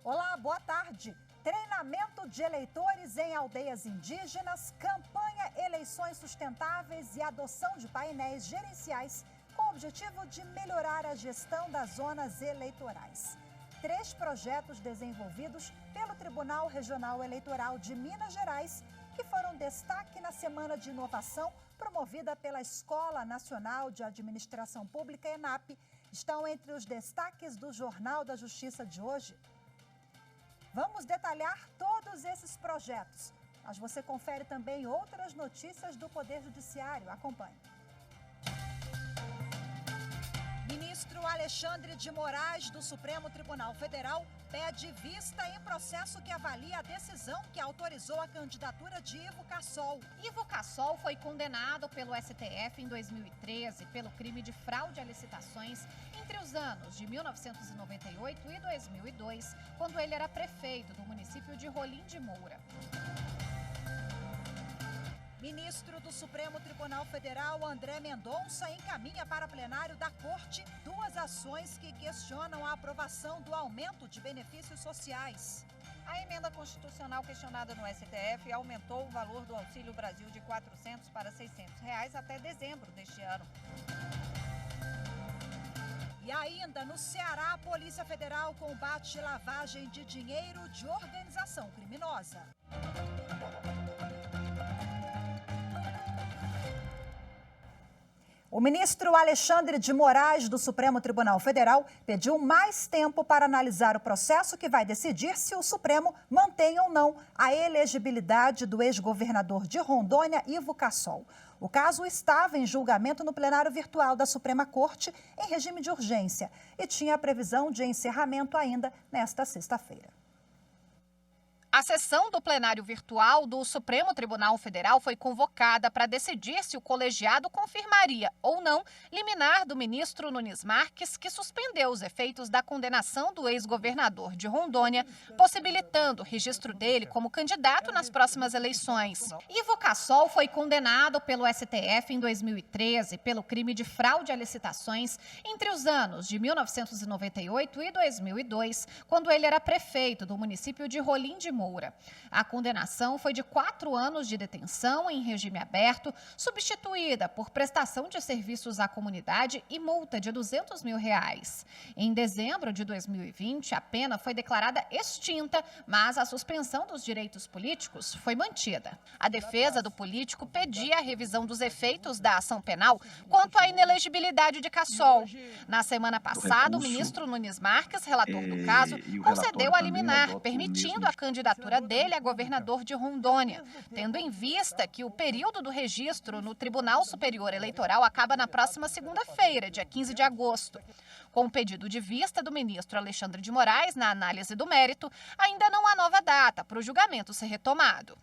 Olá, boa tarde. Treinamento de eleitores em aldeias indígenas, campanha Eleições Sustentáveis e adoção de painéis gerenciais com o objetivo de melhorar a gestão das zonas eleitorais. 3 projetos desenvolvidos pelo Tribunal Regional Eleitoral de Minas Gerais, que foram destaque na Semana de Inovação promovida pela Escola Nacional de Administração Pública, ENAP, estão entre os destaques do Jornal da Justiça de hoje. Vamos detalhar todos esses projetos, mas você confere também outras notícias do Poder Judiciário. Acompanhe. Ministro Alexandre de Moraes, do Supremo Tribunal Federal, pede vista em processo que avalia a decisão que autorizou a candidatura de Ivo Cassol. Ivo Cassol foi condenado pelo STF em 2013 pelo crime de fraude a licitações entre os anos de 1998 e 2002, quando ele era prefeito do município de Rolim de Moura. Ministro do Supremo Tribunal Federal, André Mendonça, encaminha para plenário da Corte 2 ações que questionam a aprovação do aumento de benefícios sociais. A emenda constitucional questionada no STF aumentou o valor do Auxílio Brasil de R$ 400 para R$ 600 reais até dezembro deste ano. E ainda no Ceará, a Polícia Federal combate lavagem de dinheiro de organização criminosa. O ministro Alexandre de Moraes, do Supremo Tribunal Federal, pediu mais tempo para analisar o processo que vai decidir se o Supremo mantém ou não a elegibilidade do ex-governador de Rondônia, Ivo Cassol. O caso estava em julgamento no plenário virtual da Suprema Corte em regime de urgência e tinha a previsão de encerramento ainda nesta sexta-feira. A sessão do plenário virtual do Supremo Tribunal Federal foi convocada para decidir se o colegiado confirmaria ou não liminar do ministro Nunes Marques, que suspendeu os efeitos da condenação do ex-governador de Rondônia, possibilitando o registro dele como candidato nas próximas eleições. Ivo Cassol foi condenado pelo STF em 2013 pelo crime de fraude a licitações entre os anos de 1998 e 2002, quando ele era prefeito do município de Rolim de Moura. A condenação foi de 4 anos de detenção em regime aberto, substituída por prestação de serviços à comunidade e multa de R$200 mil. Em dezembro de 2020, a pena foi declarada extinta, mas a suspensão dos direitos políticos foi mantida. A defesa do político pedia a revisão dos efeitos da ação penal quanto à inelegibilidade de Cassol. Na semana passada, o ministro Nunes Marques, relator do caso, concedeu a liminar, permitindo a candidatura dele a governador de Rondônia, tendo em vista que o período do registro no Tribunal Superior Eleitoral acaba na próxima segunda-feira, dia 15 de agosto. Com o pedido de vista do ministro Alexandre de Moraes na análise do mérito, ainda não há nova data para o julgamento ser retomado.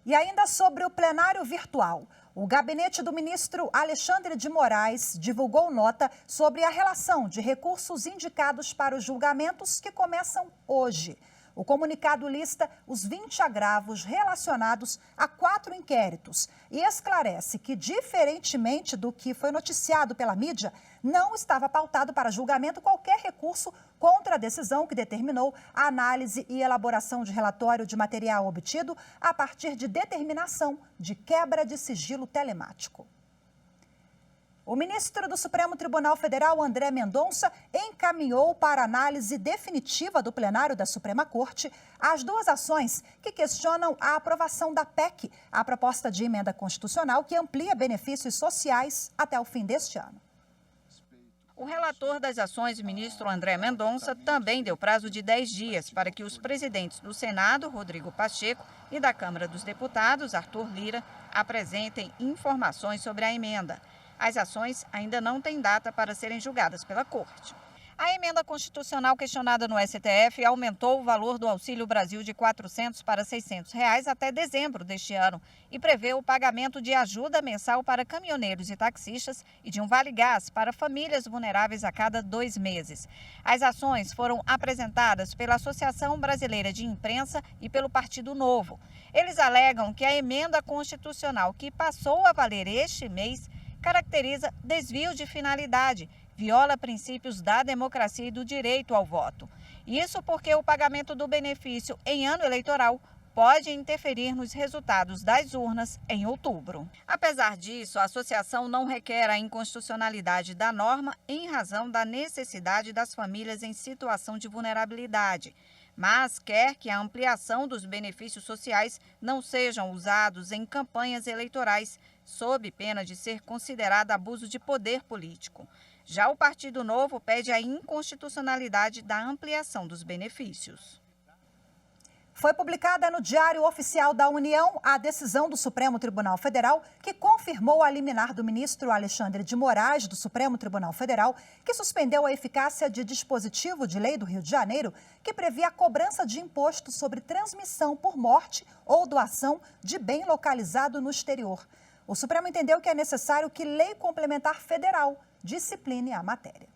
E ainda sobre o plenário virtual, o gabinete do ministro Alexandre de Moraes divulgou nota sobre a relação de recursos indicados para os julgamentos que começam hoje. O comunicado lista os 20 agravos relacionados a 4 inquéritos e esclarece que, diferentemente do que foi noticiado pela mídia, não estava pautado para julgamento qualquer recurso contra a decisão que determinou a análise e elaboração de relatório de material obtido a partir de determinação de quebra de sigilo telemático. O ministro do Supremo Tribunal Federal, André Mendonça, encaminhou para análise definitiva do plenário da Suprema Corte as 2 ações que questionam a aprovação da PEC, a proposta de emenda constitucional que amplia benefícios sociais até o fim deste ano. O relator das ações, o ministro André Mendonça, também deu prazo de 10 dias para que os presidentes do Senado, Rodrigo Pacheco, e da Câmara dos Deputados, Arthur Lira, apresentem informações sobre a emenda. As ações ainda não têm data para serem julgadas pela Corte. A emenda constitucional questionada no STF aumentou o valor do Auxílio Brasil de R$ 400 para R$ 600 reais até dezembro deste ano e prevê o pagamento de ajuda mensal para caminhoneiros e taxistas e de um vale-gás para famílias vulneráveis a cada 2 meses. As ações foram apresentadas pela Associação Brasileira de Imprensa e pelo Partido Novo. Eles alegam que a emenda constitucional que passou a valer este mês caracteriza desvio de finalidade, viola princípios da democracia e do direito ao voto. Isso porque o pagamento do benefício em ano eleitoral pode interferir nos resultados das urnas em outubro. Apesar disso, a associação não requer a inconstitucionalidade da norma em razão da necessidade das famílias em situação de vulnerabilidade, mas quer que a ampliação dos benefícios sociais não sejam usados em campanhas eleitorais, sob pena de ser considerado abuso de poder político. Já o Partido Novo pede a inconstitucionalidade da ampliação dos benefícios. Foi publicada no Diário Oficial da União a decisão do Supremo Tribunal Federal que confirmou a liminar do ministro Alexandre de Moraes, do Supremo Tribunal Federal, que suspendeu a eficácia de dispositivo de lei do Rio de Janeiro que previa a cobrança de imposto sobre transmissão por morte ou doação de bem localizado no exterior. O Supremo entendeu que é necessário que lei complementar federal discipline a matéria.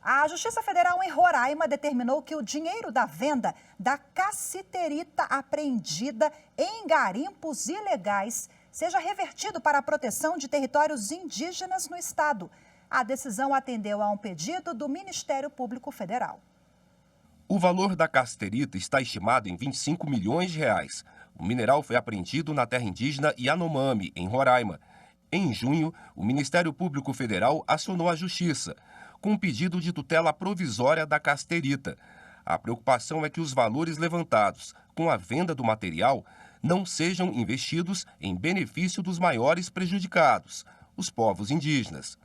A Justiça Federal em Roraima determinou que o dinheiro da venda da cassiterita apreendida em garimpos ilegais seja revertido para a proteção de territórios indígenas no estado. A decisão atendeu a um pedido do Ministério Público Federal. O valor da cassiterita está estimado em 25 milhões de reais. O mineral foi apreendido na terra indígena Yanomami, em Roraima. Em junho, o Ministério Público Federal acionou a Justiça com um pedido de tutela provisória da cassiterita. A preocupação é que os valores levantados com a venda do material não sejam investidos em benefício dos maiores prejudicados, os povos indígenas.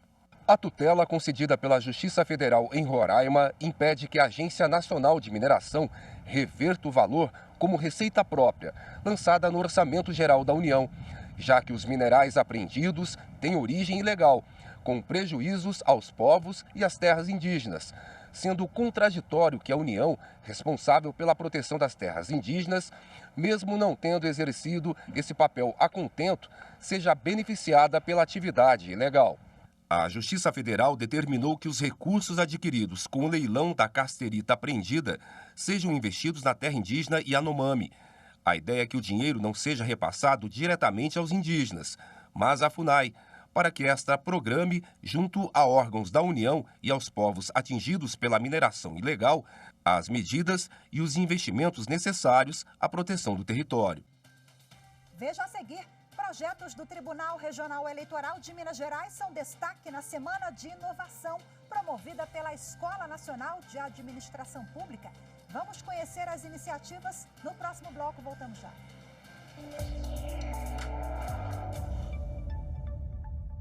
A tutela concedida pela Justiça Federal em Roraima impede que a Agência Nacional de Mineração reverta o valor como receita própria, lançada no Orçamento Geral da União, já que os minerais apreendidos têm origem ilegal, com prejuízos aos povos e às terras indígenas, sendo contraditório que a União, responsável pela proteção das terras indígenas, mesmo não tendo exercido esse papel a contento, seja beneficiada pela atividade ilegal. A Justiça Federal determinou que os recursos adquiridos com o leilão da cassiterita apreendida sejam investidos na terra indígena Yanomami. A ideia é que o dinheiro não seja repassado diretamente aos indígenas, mas à FUNAI, para que esta programe, junto a órgãos da União e aos povos atingidos pela mineração ilegal, as medidas e os investimentos necessários à proteção do território. Veja a seguir, projetos do Tribunal Regional Eleitoral de Minas Gerais são destaque na Semana de Inovação, promovida pela Escola Nacional de Administração Pública. Vamos conhecer as iniciativas no próximo bloco, voltamos já.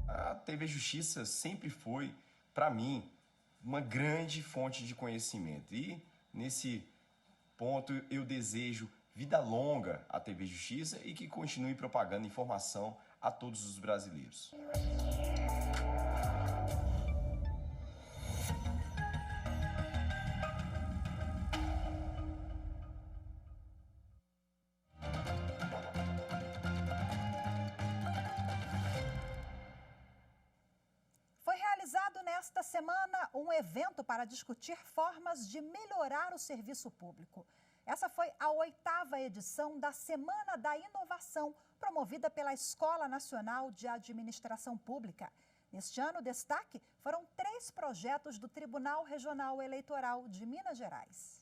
A TV Justiça sempre foi, para mim, uma grande fonte de conhecimento. E, nesse ponto, eu desejo vida longa à TV Justiça e que continue propagando informação a todos os brasileiros. Esta semana, um evento para discutir formas de melhorar o serviço público. Essa foi a 8ª edição da Semana da Inovação, promovida pela Escola Nacional de Administração Pública. Neste ano, o destaque foram 3 projetos do Tribunal Regional Eleitoral de Minas Gerais.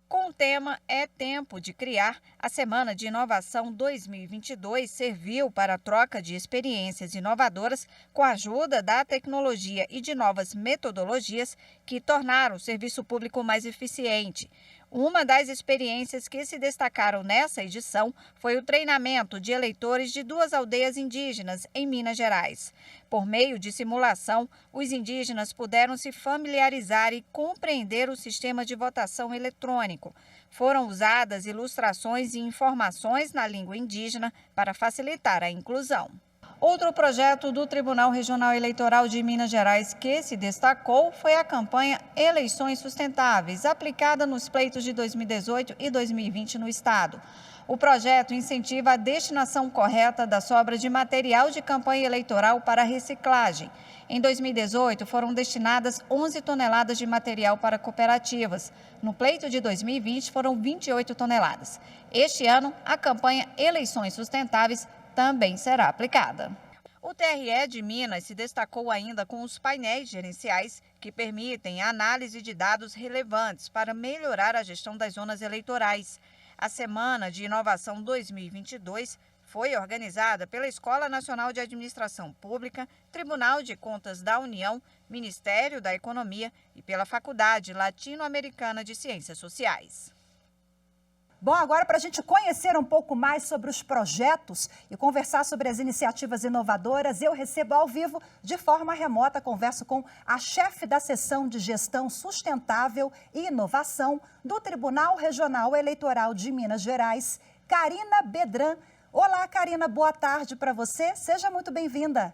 Com o tema É Tempo de Criar, a Semana de Inovação 2022 serviu para a troca de experiências inovadoras com a ajuda da tecnologia e de novas metodologias que tornaram o serviço público mais eficiente. Uma das experiências que se destacaram nessa edição foi o treinamento de eleitores de 2 aldeias indígenas em Minas Gerais. Por meio de simulação, os indígenas puderam se familiarizar e compreender o sistema de votação eletrônico. Foram usadas ilustrações e informações na língua indígena para facilitar a inclusão. Outro projeto do Tribunal Regional Eleitoral de Minas Gerais que se destacou foi a campanha Eleições Sustentáveis, aplicada nos pleitos de 2018 e 2020 no estado. O projeto incentiva a destinação correta da sobra de material de campanha eleitoral para reciclagem. Em 2018, foram destinadas 11 toneladas de material para cooperativas. No pleito de 2020, foram 28 toneladas. Este ano, a campanha Eleições Sustentáveis também será aplicada. O TRE de Minas se destacou ainda com os painéis gerenciais que permitem a análise de dados relevantes para melhorar a gestão das zonas eleitorais. A Semana de Inovação 2022 foi organizada pela Escola Nacional de Administração Pública, Tribunal de Contas da União, Ministério da Economia e pela Faculdade Latino-Americana de Ciências Sociais. Bom, agora para a gente conhecer um pouco mais sobre os projetos e conversar sobre as iniciativas inovadoras, eu recebo ao vivo, de forma remota, converso com a chefe da Seção de Gestão Sustentável e Inovação do Tribunal Regional Eleitoral de Minas Gerais, Karina Bedran. Olá, Karina, boa tarde para você. Seja muito bem-vinda.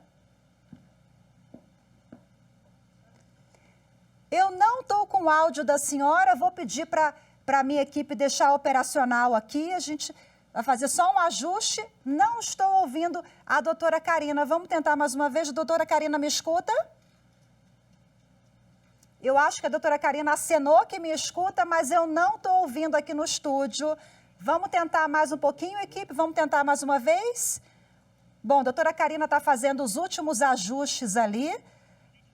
Eu não estou com o áudio da senhora, vou pedir para a minha equipe deixar operacional aqui. A gente vai fazer só um ajuste. Não estou ouvindo a doutora Karina. Vamos tentar mais uma vez. Doutora Karina, me escuta? Eu acho que a doutora Karina acenou que me escuta, mas eu não estou ouvindo aqui no estúdio. Vamos tentar mais um pouquinho, equipe? Vamos tentar mais uma vez? Bom, a doutora Karina está fazendo os últimos ajustes ali.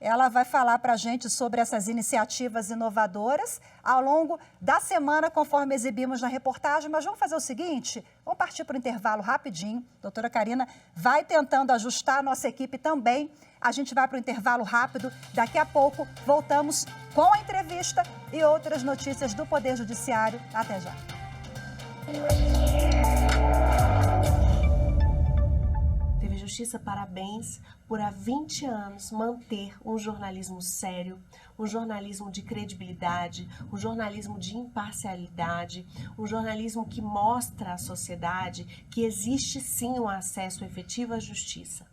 Ela vai falar para a gente sobre essas iniciativas inovadoras ao longo da semana, conforme exibimos na reportagem. Mas vamos fazer o seguinte, vamos partir para o intervalo rapidinho. A doutora Karina vai tentando ajustar a nossa equipe também. A gente vai para o intervalo rápido. Daqui a pouco voltamos com a entrevista e outras notícias do Poder Judiciário. Até já. TV Justiça, parabéns por há 20 anos manter um jornalismo sério, um jornalismo de credibilidade, um jornalismo de imparcialidade, um jornalismo que mostra à sociedade que existe sim um acesso efetivo à justiça.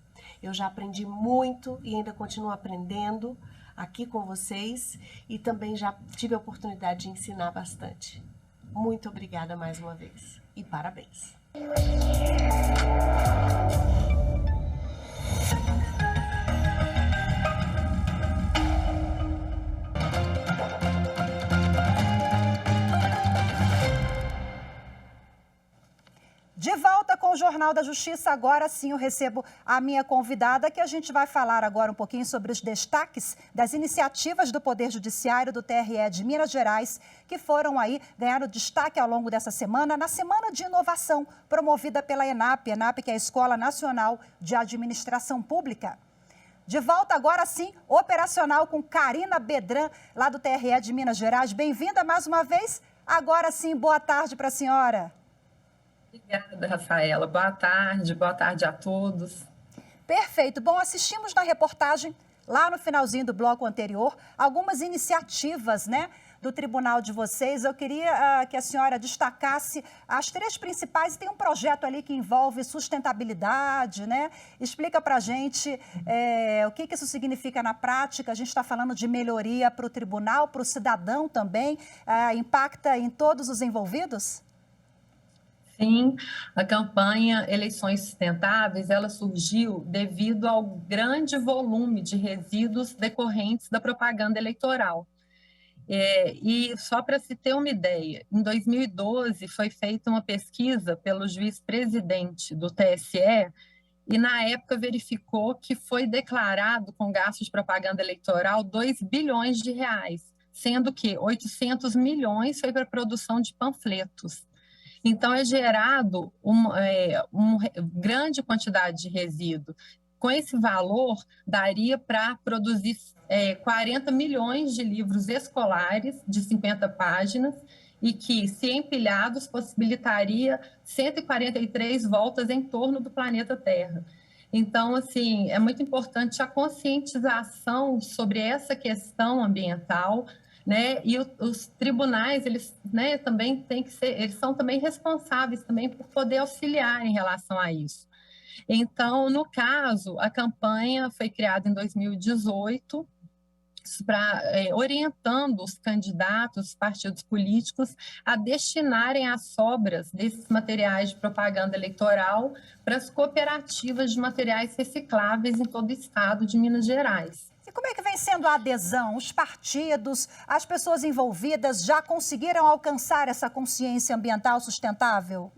Eu já aprendi muito e ainda continuo aprendendo aqui com vocês e também já tive a oportunidade de ensinar bastante. Muito obrigada mais uma vez e parabéns. De volta com o Jornal da Justiça, agora sim eu recebo a minha convidada, que a gente vai falar agora um pouquinho sobre os destaques das iniciativas do Poder Judiciário do TRE de Minas Gerais, que foram aí, ganharam destaque ao longo dessa semana, na Semana de Inovação, promovida pela ENAP, que é a Escola Nacional de Administração Pública. De volta agora sim, operacional com Karina Bedran, lá do TRE de Minas Gerais. Bem-vinda mais uma vez. Agora sim, boa tarde para a senhora. Obrigada, Rafaela. Boa tarde a todos. Perfeito. Bom, assistimos na reportagem, lá no finalzinho do bloco anterior, algumas iniciativas, do tribunal de vocês. Eu queria que a senhora destacasse as 3 principais. Tem um projeto ali que envolve sustentabilidade, Explica para a gente o que isso significa na prática. A gente está falando de melhoria para o tribunal, para o cidadão também. Impacta em todos os envolvidos? Sim, a campanha Eleições Sustentáveis, ela surgiu devido ao grande volume de resíduos decorrentes da propaganda eleitoral. E só para se ter uma ideia, em 2012 foi feita uma pesquisa pelo juiz-presidente do TSE e na época verificou que foi declarado com gastos de propaganda eleitoral 2 bilhões de reais, sendo que 800 milhões foi para a produção de panfletos. Então, é gerado uma grande quantidade de resíduo. Com esse valor, daria para produzir 40 milhões de livros escolares de 50 páginas e que, se empilhados, possibilitaria 143 voltas em torno do planeta Terra. Então, assim, é muito importante a conscientização sobre essa questão ambiental, e os tribunais, eles também têm que ser, eles são também responsáveis também por poder auxiliar em relação a isso. Então, no caso, a campanha foi criada em 2018 orientando os candidatos, os partidos políticos a destinarem as sobras desses materiais de propaganda eleitoral para as cooperativas de materiais recicláveis em todo o estado de Minas Gerais. E como é que vem sendo a adesão? Os partidos, as pessoas envolvidas já conseguiram alcançar essa consciência ambiental sustentável?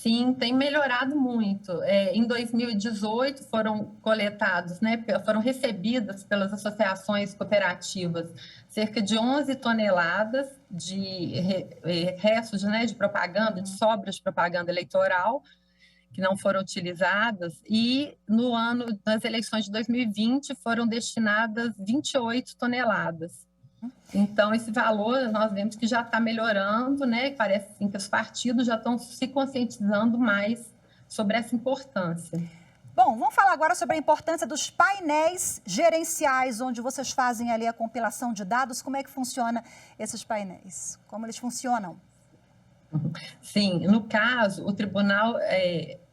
Sim, tem melhorado muito. Em 2018 foram coletados, né, foram recebidas pelas associações cooperativas cerca de 11 toneladas de restos, né, de propaganda, de sobras de propaganda eleitoral que não foram utilizadas, e no ano das eleições de 2020 foram destinadas 28 toneladas. Então, esse valor, nós vemos que já está melhorando, né? Parece assim, que os partidos já estão se conscientizando mais sobre essa importância. Bom, vamos falar agora sobre a importância dos painéis gerenciais, onde vocês fazem ali a compilação de dados. Como é que funciona esses painéis? Como eles funcionam? Sim, no caso, o tribunal,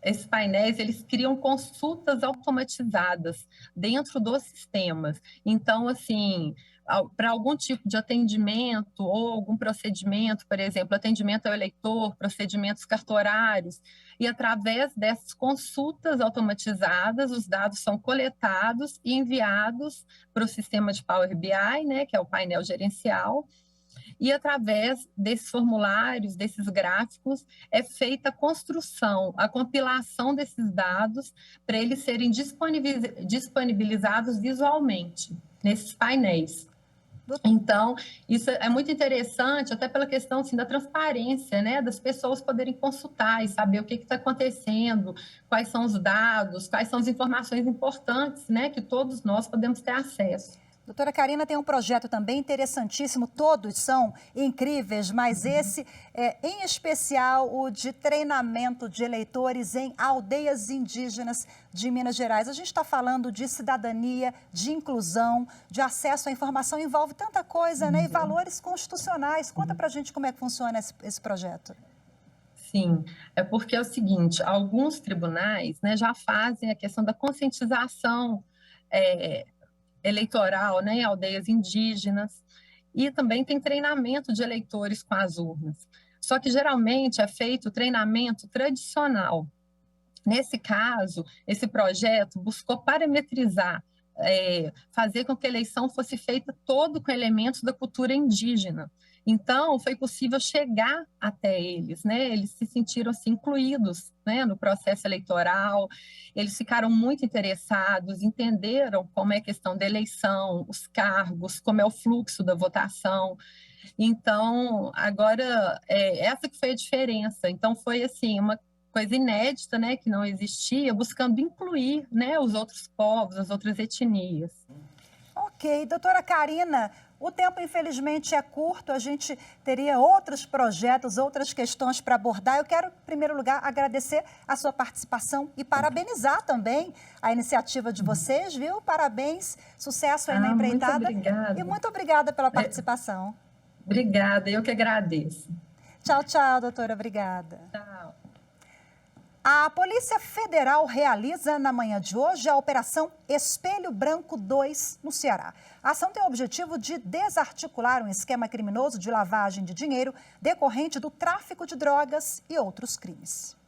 esses painéis, eles criam consultas automatizadas dentro dos sistemas. Então, assim, para algum tipo de atendimento ou algum procedimento, por exemplo, atendimento ao eleitor, procedimentos cartorários, e através dessas consultas automatizadas, os dados são coletados e enviados para o sistema de Power BI, né, que é o painel gerencial, e através desses formulários, desses gráficos, é feita a construção, a compilação desses dados para eles serem disponibilizados visualmente nesses painéis. Então, isso é muito interessante, até pela questão assim, da transparência, né? Das pessoas poderem consultar e saber o que está acontecendo, quais são os dados, quais são as informações importantes, né? Que todos nós podemos ter acesso. Doutora Karina tem um projeto também interessantíssimo, todos são incríveis, mas esse é em especial o de treinamento de eleitores em aldeias indígenas de Minas Gerais. A gente está falando de cidadania, de inclusão, de acesso à informação, envolve tanta coisa, né? E valores constitucionais. Conta pra gente como é que funciona esse projeto. Sim, é porque é o seguinte, alguns tribunais, né, já fazem a questão da conscientização eleitoral, né, em aldeias indígenas, e também tem treinamento de eleitores com as urnas. Só que geralmente é feito treinamento tradicional. Nesse caso, esse projeto buscou parametrizar, fazer com que a eleição fosse feita todo com elementos da cultura indígena. Então, foi possível chegar até eles, né? Eles se sentiram assim, incluídos, né, no processo eleitoral, eles ficaram muito interessados, entenderam como é a questão da eleição, os cargos, como é o fluxo da votação. Então, agora, essa que foi a diferença. Então, foi assim, uma coisa inédita, né, que não existia, buscando incluir, né, os outros povos, as outras etnias. Ok, doutora Karina, o tempo infelizmente é curto, a gente teria outros projetos, outras questões para abordar. Eu quero, em primeiro lugar, agradecer a sua participação e parabenizar também a iniciativa de vocês, viu? Parabéns, sucesso aí na empreitada. Muito obrigada. E muito obrigada pela participação. Obrigada, eu que agradeço. Tchau, tchau, doutora, obrigada. Tchau. A Polícia Federal realiza na manhã de hoje a Operação Espelho Branco 2 no Ceará. A ação tem o objetivo de desarticular um esquema criminoso de lavagem de dinheiro decorrente do tráfico de drogas e outros crimes.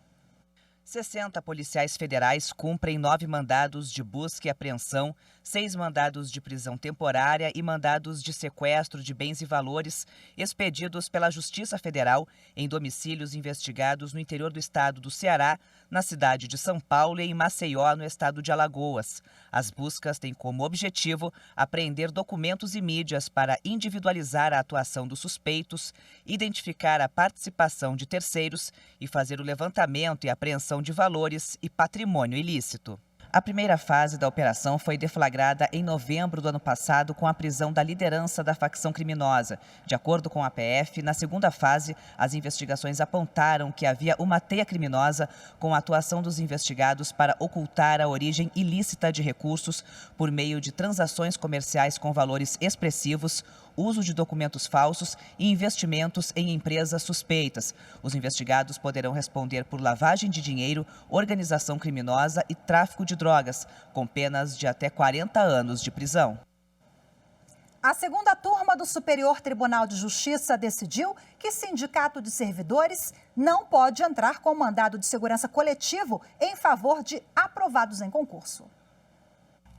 60 policiais federais cumprem 9 mandados de busca e apreensão, 6 mandados de prisão temporária e mandados de sequestro de bens e valores expedidos pela Justiça Federal em domicílios investigados no interior do estado do Ceará, na cidade de São Paulo e em Maceió, no estado de Alagoas. As buscas têm como objetivo apreender documentos e mídias para individualizar a atuação dos suspeitos, identificar a participação de terceiros e fazer o levantamento e apreensão de valores e patrimônio ilícito. A primeira fase da operação foi deflagrada em novembro do ano passado com a prisão da liderança da facção criminosa. De acordo com a PF, na segunda fase, as investigações apontaram que havia uma teia criminosa com a atuação dos investigados para ocultar a origem ilícita de recursos por meio de transações comerciais com valores expressivos, uso de documentos falsos e investimentos em empresas suspeitas. Os investigados poderão responder por lavagem de dinheiro, organização criminosa e tráfico de drogas, com penas de até 40 anos de prisão. A segunda turma do Superior Tribunal de Justiça decidiu que sindicato de servidores não pode entrar com mandado de segurança coletivo em favor de aprovados em concurso.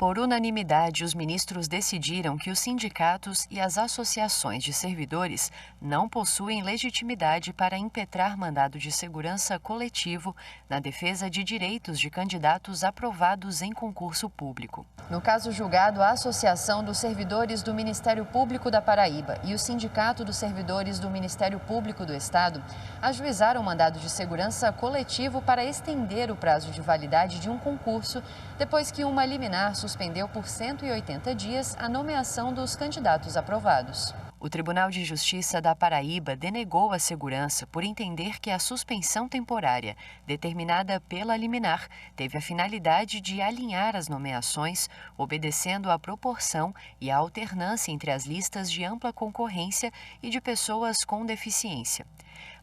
Por unanimidade, os ministros decidiram que os sindicatos e as associações de servidores não possuem legitimidade para impetrar mandado de segurança coletivo na defesa de direitos de candidatos aprovados em concurso público. No caso julgado, a Associação dos Servidores do Ministério Público da Paraíba e o Sindicato dos Servidores do Ministério Público do Estado ajuizaram mandado de segurança coletivo para estender o prazo de validade de um concurso depois que uma liminar suspendeu por 180 dias a nomeação dos candidatos aprovados. O Tribunal de Justiça da Paraíba denegou a segurança por entender que a suspensão temporária, determinada pela liminar, teve a finalidade de alinhar as nomeações, obedecendo à proporção e à alternância entre as listas de ampla concorrência e de pessoas com deficiência.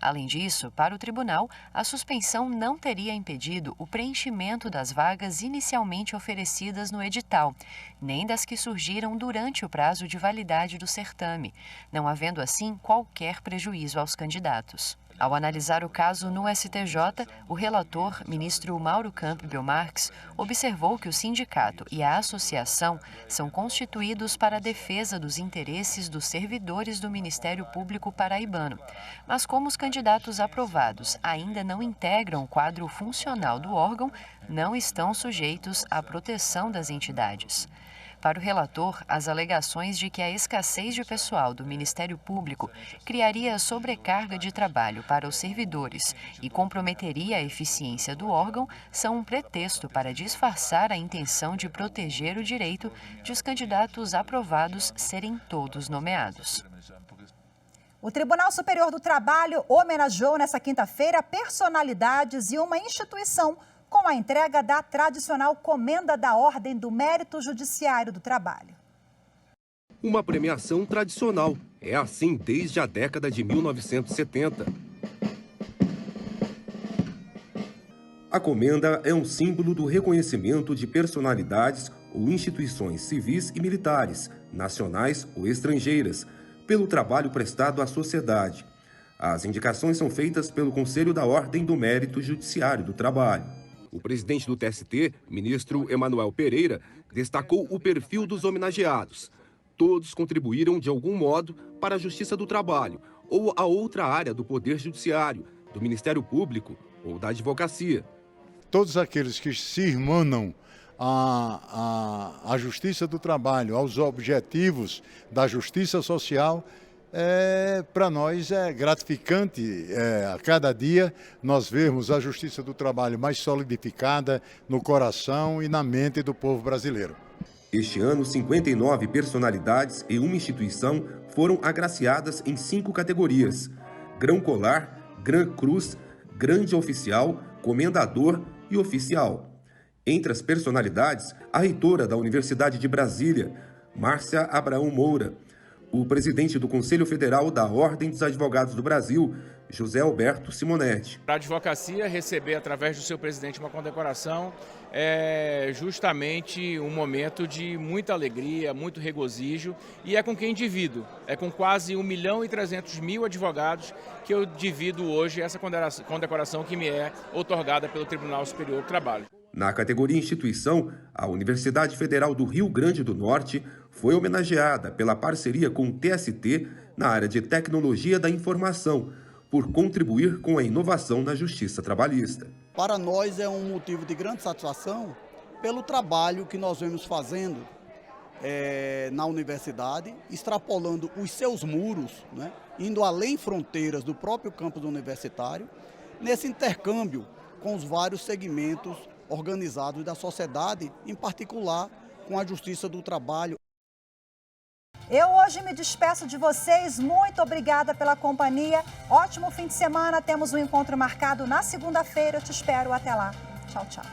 Além disso, para o tribunal, a suspensão não teria impedido o preenchimento das vagas inicialmente oferecidas no edital, nem das que surgiram durante o prazo de validade do certame, não havendo assim qualquer prejuízo aos candidatos. Ao analisar o caso no STJ, o relator, ministro Mauro Campbell Marques, observou que o sindicato e a associação são constituídos para a defesa dos interesses dos servidores do Ministério Público paraibano. Mas como os candidatos aprovados ainda não integram o quadro funcional do órgão, não estão sujeitos à proteção das entidades. Para o relator, as alegações de que a escassez de pessoal do Ministério Público criaria sobrecarga de trabalho para os servidores e comprometeria a eficiência do órgão são um pretexto para disfarçar a intenção de proteger o direito de os candidatos aprovados serem todos nomeados. O Tribunal Superior do Trabalho homenageou nesta quinta-feira personalidades e uma instituição com a entrega da tradicional Comenda da Ordem do Mérito Judiciário do Trabalho. Uma premiação tradicional. É assim desde a década de 1970. A comenda é um símbolo do reconhecimento de personalidades ou instituições civis e militares, nacionais ou estrangeiras, pelo trabalho prestado à sociedade. As indicações são feitas pelo Conselho da Ordem do Mérito Judiciário do Trabalho. O presidente do TST, ministro Emanuel Pereira, destacou o perfil dos homenageados. Todos contribuíram de algum modo para a Justiça do Trabalho ou a outra área do Poder Judiciário, do Ministério Público ou da Advocacia. Todos aqueles que se irmanam à Justiça do Trabalho, aos objetivos da justiça social, para nós é gratificante a cada dia nós vermos a Justiça do Trabalho mais solidificada no coração e na mente do povo brasileiro. Este ano, 59 personalidades e uma instituição foram agraciadas em 5 categorias: Grão Colar, Gran Cruz, Grande Oficial, Comendador e Oficial. Entre as personalidades, a reitora da Universidade de Brasília, Márcia Abraão Moura, o presidente do Conselho Federal da Ordem dos Advogados do Brasil, José Alberto Simonetti. A advocacia receber através do seu presidente uma condecoração é justamente um momento de muita alegria, muito regozijo, e é com quem divido. É com quase 1.300.000 advogados que eu divido hoje essa condecoração que me é otorgada pelo Tribunal Superior do Trabalho. Na categoria Instituição, a Universidade Federal do Rio Grande do Norte foi homenageada pela parceria com o TST na área de Tecnologia da Informação, por contribuir com a inovação na justiça trabalhista. Para nós é um motivo de grande satisfação pelo trabalho que nós vemos fazendo na universidade, extrapolando os seus muros, né, indo além fronteiras do próprio campus universitário, nesse intercâmbio com os vários segmentos organizados da sociedade, em particular com a Justiça do Trabalho. Eu hoje me despeço de vocês, muito obrigada pela companhia, ótimo fim de semana, temos um encontro marcado na segunda-feira, eu te espero até lá. Tchau, tchau.